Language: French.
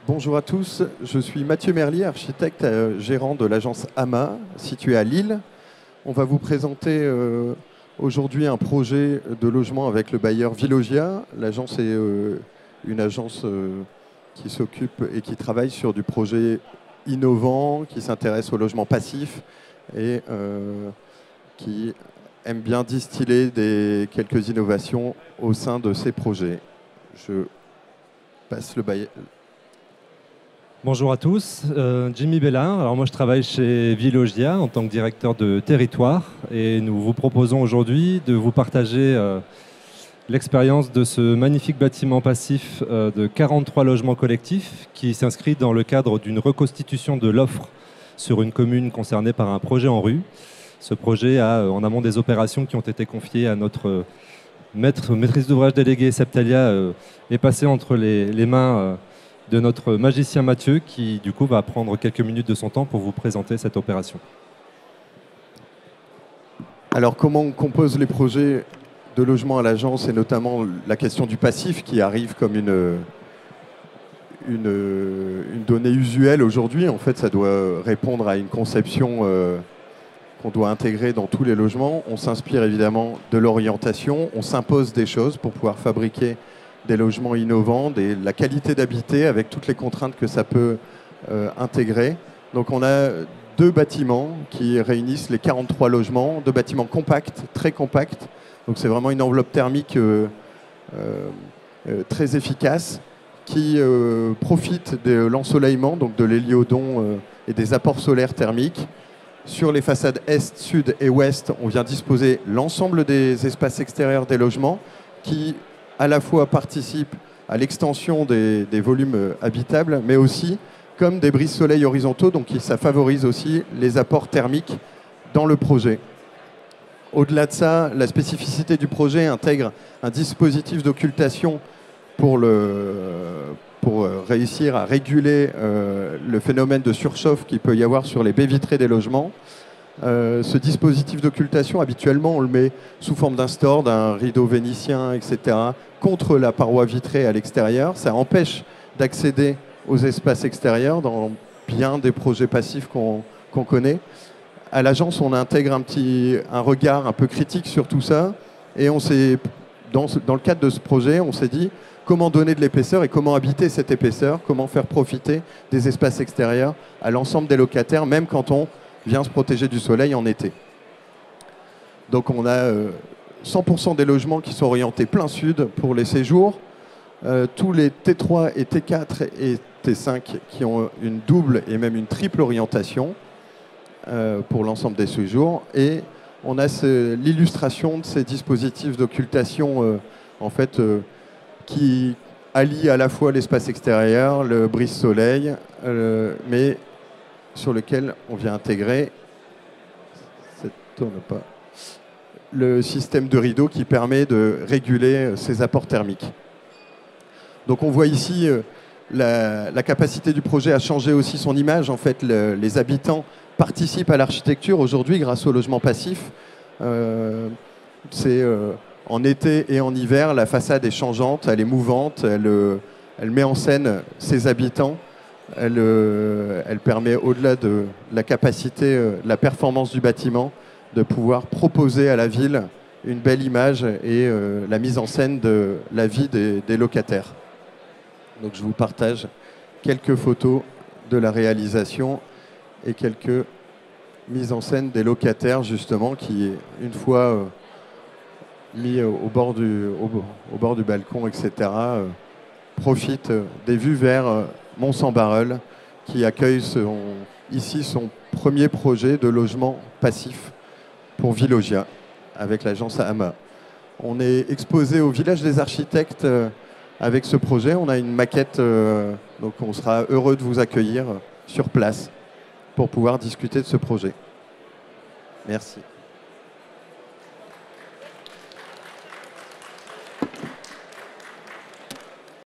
Bonjour à tous, je suis Mathieu Merlier, architecte gérant de l'agence AMA, située à Lille. On va vous présenter aujourd'hui un projet de logement avec le bailleur Vilogia. L'agence est une agence qui s'occupe et qui travaille sur du projet innovant, qui s'intéresse au logement passif et qui aime bien distiller quelques innovations au sein de ces projets. Je passe le bailleur. Bonjour à tous, Jimmy Bellin. Alors moi je travaille chez Vilogia en tant que directeur de territoire et nous vous proposons aujourd'hui de vous partager l'expérience de ce magnifique bâtiment passif de 43 logements collectifs qui s'inscrit dans le cadre d'une reconstitution de l'offre sur une commune concernée par un projet en rue. Ce projet a en amont des opérations qui ont été confiées à notre maîtrise d'ouvrage déléguée Septalia est passé entre les mains de notre magicien Mathieu qui du coup va prendre quelques minutes de son temps pour vous présenter cette opération. Alors comment on compose les projets de logement à l'agence et notamment la question du passif qui arrive comme une donnée usuelle aujourd'hui. En fait, ça doit répondre à une conception qu'on doit intégrer dans tous les logements. On s'inspire évidemment de l'orientation, on s'impose des choses pour pouvoir fabriquer des logements innovants, la qualité d'habiter avec toutes les contraintes que ça peut intégrer. Donc on a deux bâtiments qui réunissent les 43 logements, deux bâtiments compacts, très compacts. Donc c'est vraiment une enveloppe thermique très efficace qui profite de l'ensoleillement, donc de l'héliodon et des apports solaires thermiques. Sur les façades est, sud et ouest, on vient disposer l'ensemble des espaces extérieurs des logements qui à la fois participent à l'extension des volumes habitables, mais aussi comme des brise-soleil horizontaux, donc ça favorise aussi les apports thermiques dans le projet. Au-delà de ça, la spécificité du projet intègre un dispositif d'occultation pour réussir à réguler le phénomène de surchauffe qu'il peut y avoir sur les baies vitrées des logements. Ce dispositif d'occultation, habituellement, on le met sous forme d'un store, d'un rideau vénitien, etc., contre la paroi vitrée à l'extérieur. Ça empêche d'accéder aux espaces extérieurs dans bien des projets passifs qu'on connaît. À l'agence, on intègre un regard un peu critique sur tout ça. Et dans le cadre de ce projet, on s'est dit comment donner de l'épaisseur et comment habiter cette épaisseur, comment faire profiter des espaces extérieurs à l'ensemble des locataires, même quand on vient se protéger du soleil en été. Donc on a 100% des logements qui sont orientés plein sud pour les séjours, tous les T3 et T4 et T5 qui ont une double et même une triple orientation pour l'ensemble des séjours, et on a l'illustration de ces dispositifs d'occultation qui allient à la fois l'espace extérieur, le brise-soleil, mais sur lequel on vient intégrer le système de rideau qui permet de réguler ces apports thermiques. Donc on voit ici la capacité du projet à changer aussi son image. En fait, les habitants participent à l'architecture aujourd'hui grâce au logement passif. En été et en hiver, la façade est changeante, elle est mouvante, elle met en scène ses habitants. Elle permet, au-delà de la capacité, la performance du bâtiment, de pouvoir proposer à la ville une belle image et la mise en scène de la vie des locataires. Donc je vous partage quelques photos de la réalisation et quelques mises en scène des locataires, justement, qui, une fois mis au bord du balcon, etc., profitent des vues vers Mont-Saint-Barreul, qui accueille ici son premier projet de logement passif pour Vilogia, avec l'agence AMA. On est exposé au village des architectes avec ce projet. On a une maquette, donc on sera heureux de vous accueillir sur place pour pouvoir discuter de ce projet. Merci.